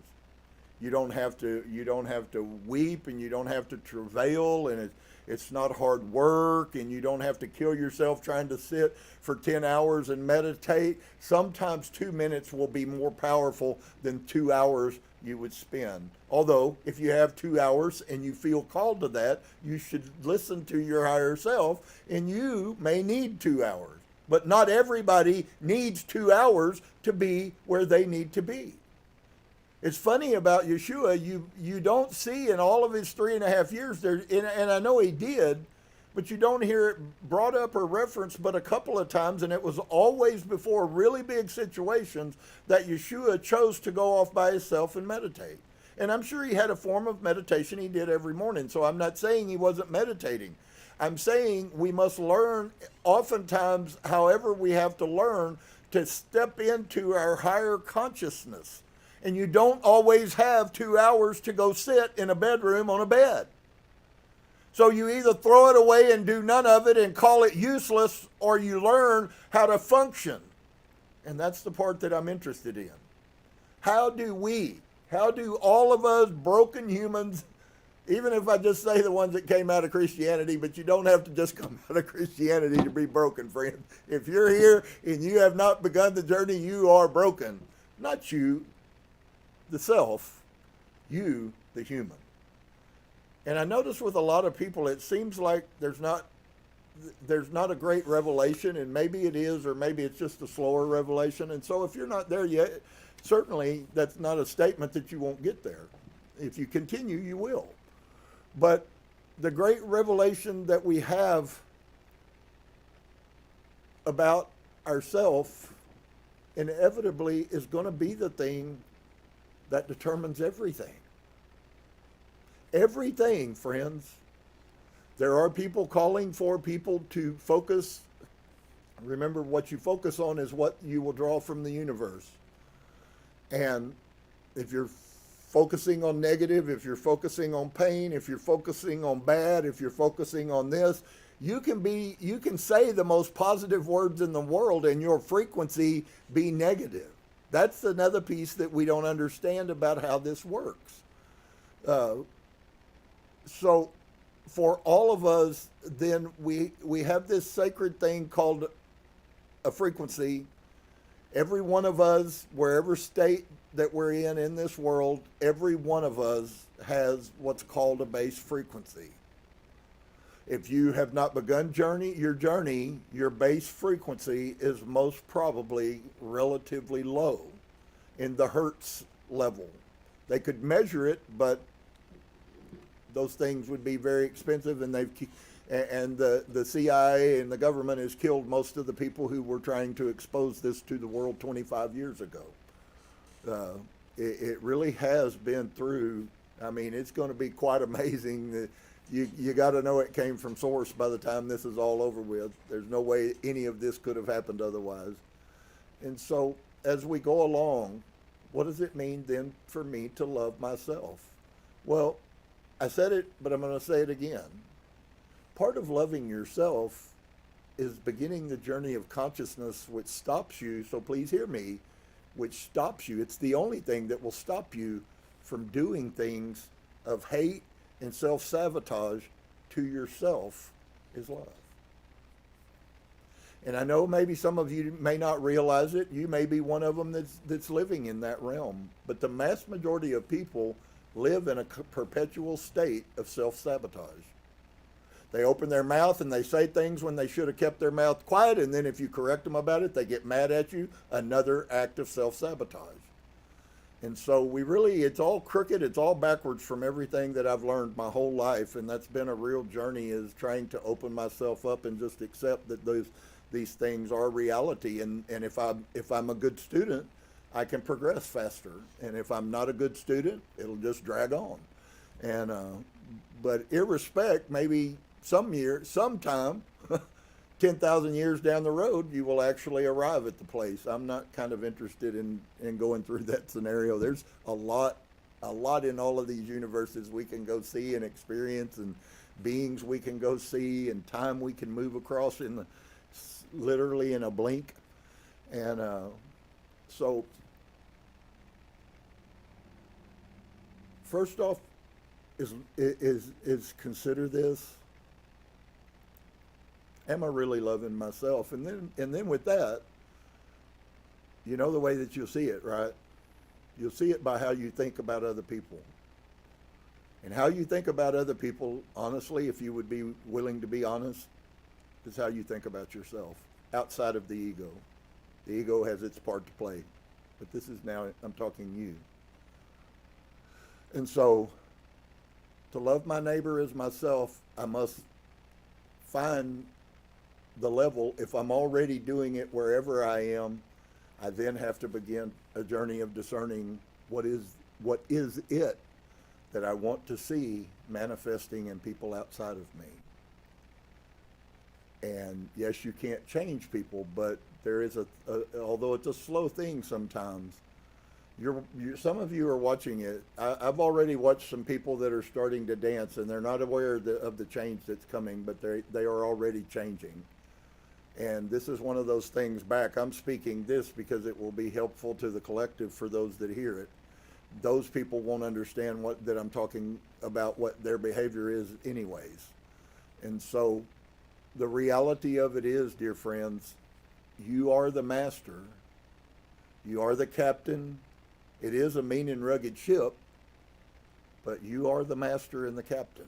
You don't have to weep, and you don't have to travail, and it's not hard work, and you don't have to kill yourself trying to sit for 10 hours and meditate. Sometimes 2 minutes will be more powerful than 2 hours you would spend. Although, if you have 2 hours and you feel called to that, you should listen to your higher self, and you may need 2 hours. But not everybody needs 2 hours to be where they need to be. It's funny about Yeshua, you don't see in all of his 3.5 years there, and I know he did, but you don't hear it brought up or referenced but a couple of times, and it was always before really big situations that Yeshua chose to go off by himself and meditate. And I'm sure he had a form of meditation he did every morning, so I'm not saying he wasn't meditating. I'm saying we must learn, oftentimes, however we have to learn, to step into our higher consciousness. And you don't always have 2 hours to go sit in a bedroom on a bed. So you either throw it away and do none of it and call it useless, or you learn how to function. And that's the part that I'm interested in. How do all of us broken humans, even if I just say the ones that came out of Christianity, but you don't have to just come out of Christianity to be broken, friend. If you're here and you have not begun the journey, you are broken. Not you, the self, you, the human. And I notice with a lot of people, it seems like there's not a great revelation, and maybe it is, or maybe it's just a slower revelation. And so if you're not there yet, certainly that's not a statement that you won't get there. If you continue, you will. But the great revelation that we have about ourselves inevitably is going to be the thing that determines everything. Everything, friends. There are people calling for people to focus. Remember, what you focus on is what you will draw from the universe. And if you're focusing on negative, if you're focusing on pain, if you're focusing on bad, if you're focusing on this, you can say the most positive words in the world and your frequency be negative. That's another piece that we don't understand about how this works. So for all of us, then we have this sacred thing called a frequency. Every one of us, wherever state that we're in this world, every one of us has what's called a base frequency. If you have not begun your journey, your base frequency is most probably relatively low in the hertz level. They could measure it, but those things would be very expensive, and the CIA and the government has killed most of the people who were trying to expose this to the world 25 years ago. It really has been through. I mean, it's going to be quite amazing. You got to know it came from source by the time this is all over with. There's no way any of this could have happened otherwise. And so as we go along, what does it mean then for me to love myself? Well, I said it, but I'm going to say it again. Part of loving yourself is beginning the journey of consciousness, which stops you, so please hear me, which stops you. It's the only thing that will stop you from doing things of hate and self-sabotage to yourself is love. And I know maybe some of you may not realize it. You may be one of them that's living in that realm. But the mass majority of people live in a perpetual state of self-sabotage. They open their mouth and they say things when they should have kept their mouth quiet, and then if you correct them about it, they get mad at you. Another act of self-sabotage. And so it's all crooked, it's all backwards from everything that I've learned my whole life, and that's been a real journey, is trying to open myself up and just accept that these things are reality. And if I'm a good student, I can progress faster. And if I'm not a good student, it'll just drag on. And but irrespect, maybe sometime, 10,000 years down the road, you will actually arrive at the place. I'm not kind of interested in going through that scenario. There's a lot in all of these universes we can go see and experience, and beings we can go see, and time we can move across literally in a blink. And so first off is consider this. Am I really loving myself? And then with that, you know the way that you'll see it, right? You'll see it by how you think about other people. And how you think about other people, honestly, if you would be willing to be honest, is how you think about yourself, outside of the ego. The ego has its part to play. But this is now, I'm talking you. And so, to love my neighbor as myself, I must find the level. If I'm already doing it wherever I am, I then have to begin a journey of discerning what is it that I want to see manifesting in people outside of me. And yes, you can't change people, but there is although it's a slow thing sometimes. Some of you are watching it. I've already watched some people that are starting to dance, and they're not aware of the change that's coming, but they are already changing. And this is one of those things back. I'm speaking this because it will be helpful to the collective for those that hear it. Those people won't understand that I'm talking about, what their behavior is anyways. And so the reality of it is, dear friends, you are the master. You are the captain. It is a mean and rugged ship, but you are the master and the captain.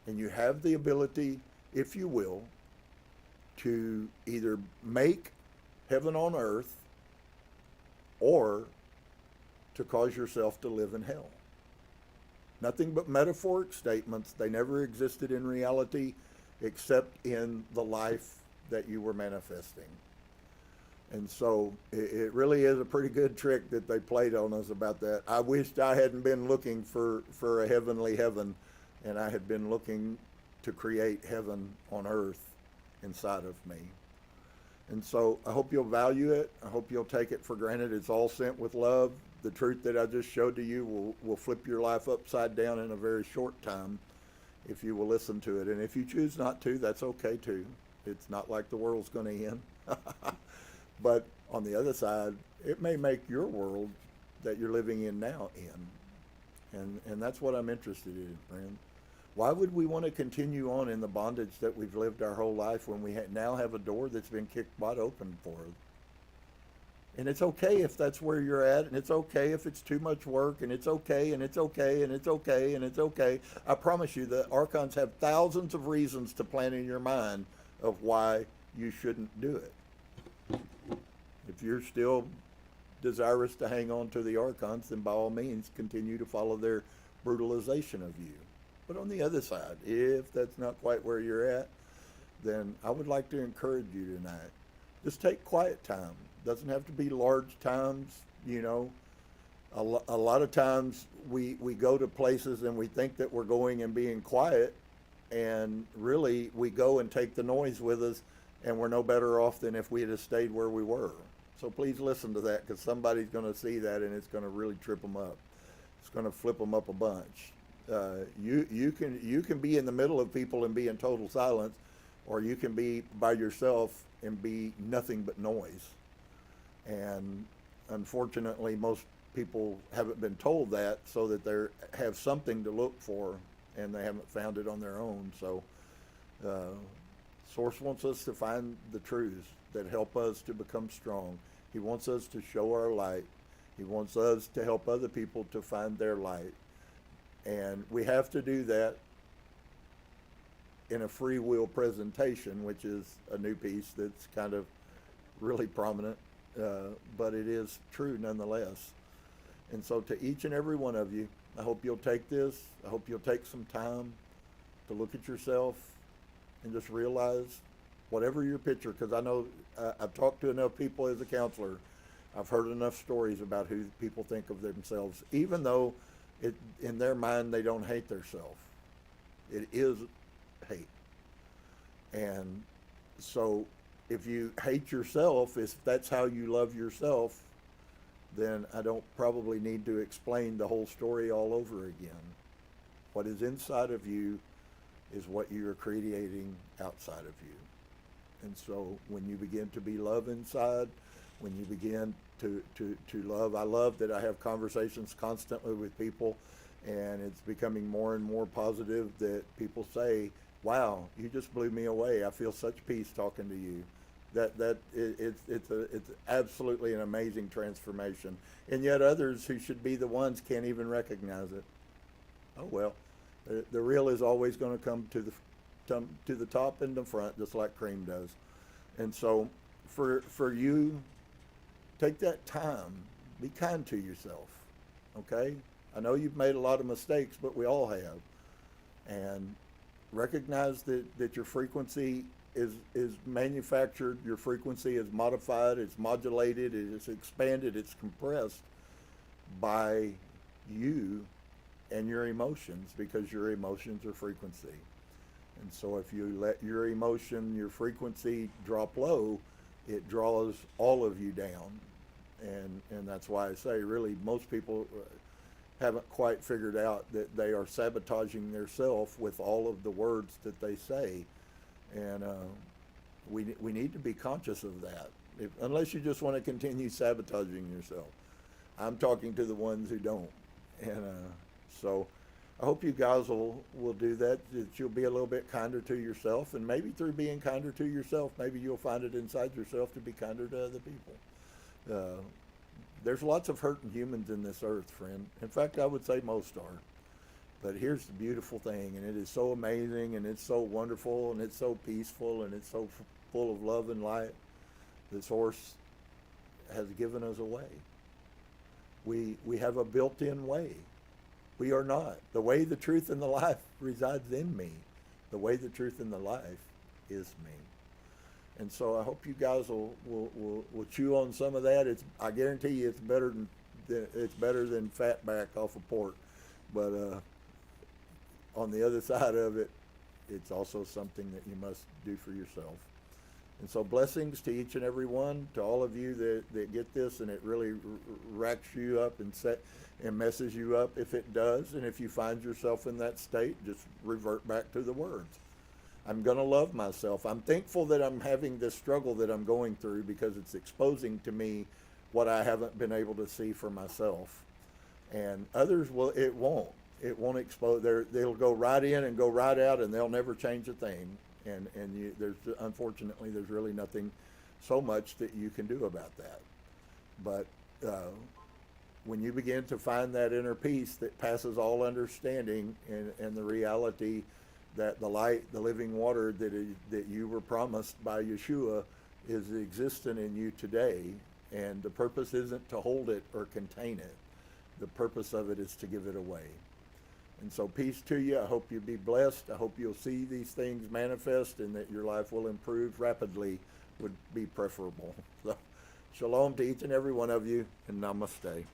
And you have the ability, if you will, to either make heaven on earth or to cause yourself to live in hell. Nothing but metaphoric statements. They never existed in reality except in the life that you were manifesting. And so it really is a pretty good trick that they played on us about that. I wished I hadn't been looking for a heavenly heaven, and I had been looking to create heaven on earth inside of me. And so I hope you'll value it. I hope you'll take it for granted. It's all sent with love. The truth that I just showed to you will flip your life upside down in a very short time if you will listen to it. And if you choose not to, that's okay too. It's not like the world's going to end. But on the other side, it may make your world that you're living in now end. And that's what I'm interested in, friend. Why would we want to continue on in the bondage that we've lived our whole life when we now have a door that's been kicked wide open for us? And it's okay if that's where you're at, and it's okay if it's too much work, and it's okay, and it's okay, and it's okay, and it's okay. I promise you that archons have thousands of reasons to plan in your mind of why you shouldn't do it. If you're still desirous to hang on to the archons, then by all means continue to follow their brutalization of you. But on the other side, if that's not quite where you're at, then I would like to encourage you tonight. Just take quiet time. Doesn't have to be large times, you know. A lot of times we go to places and we think that we're going and being quiet, and really we go and take the noise with us, and we're no better off than if we had stayed where we were. So please listen to that, because somebody's going to see that and it's going to really trip them up. It's going to flip them up a bunch. You can be in the middle of people and be in total silence, or you can be by yourself and be nothing but noise. And unfortunately, most people haven't been told that, so that they have something to look for, and they haven't found it on their own. So Source wants us to find the truths that help us to become strong. He wants us to show our light. He wants us to help other people to find their light. And we have to do that in a free will presentation, which is a new piece that's kind of really prominent, but it is true nonetheless. And so to each and every one of you, I hope you'll take this. I hope you'll take some time to look at yourself and just realize whatever your picture, because I know I've talked to enough people as a counselor. I've heard enough stories about who people think of themselves, even though in their mind they don't hate themselves. It is hate. And so if you hate yourself, if that's how you love yourself, then I don't probably need to explain the whole story all over again. What is inside of you is what you are creating outside of you. And so when you begin to be love inside, when you begin to love, I love that I have conversations constantly with people, and it's becoming more and more positive that people say, wow, you just blew me away. I feel such peace talking to you. It's absolutely an amazing transformation. And yet others who should be the ones can't even recognize it. Oh well, the real is always going to come to the top and the front, just like cream does. And so for you, take that time, be kind to yourself, okay? I know you've made a lot of mistakes, but we all have. And recognize that your frequency is manufactured, your frequency is modified, it's modulated, it's expanded, it's compressed by you and your emotions, because your emotions are frequency. And so if you let your emotion, your frequency drop low, it draws all of you down. And that's why I say, really, most people haven't quite figured out that they are sabotaging themselves with all of the words that they say. And we need to be conscious of that, unless you just want to continue sabotaging yourself. I'm talking to the ones who don't. And so I hope you guys will do that you'll be a little bit kinder to yourself, and maybe through being kinder to yourself, maybe you'll find it inside yourself to be kinder to other people. There's lots of hurting humans in this earth, friend. In fact, I would say most are. But here's the beautiful thing, and it is so amazing, and it's so wonderful, and it's so peaceful, and it's so full of love and light. The Source has given us a way. We have a built-in way. We are not. The way, the truth, and the life resides in me. The way, the truth, and the life is me. And so I hope you guys will chew on some of that. I guarantee you it's better than fat back off of pork. But on the other side of it, it's also something that you must do for yourself. And so blessings to each and every one, to all of you that get this, and it really racks you up and messes you up if it does. And if you find yourself in that state, just revert back to the words. I'm going to love myself. I'm thankful that I'm having this struggle that I'm going through, because it's exposing to me what I haven't been able to see for myself. And others it won't. it won't explode. They'll go right in and go right out, and they'll never change a thing. And unfortunately, there's really nothing so much that you can do about that. But when you begin to find that inner peace that passes all understanding, and the reality that the light, the living water that you were promised by Yeshua is existent in you today, and the purpose isn't to hold it or contain it. The purpose of it is to give it away. And so peace to you. I hope you'll be blessed. I hope you'll see these things manifest, and that your life will improve rapidly would be preferable. So, shalom to each and every one of you, and namaste.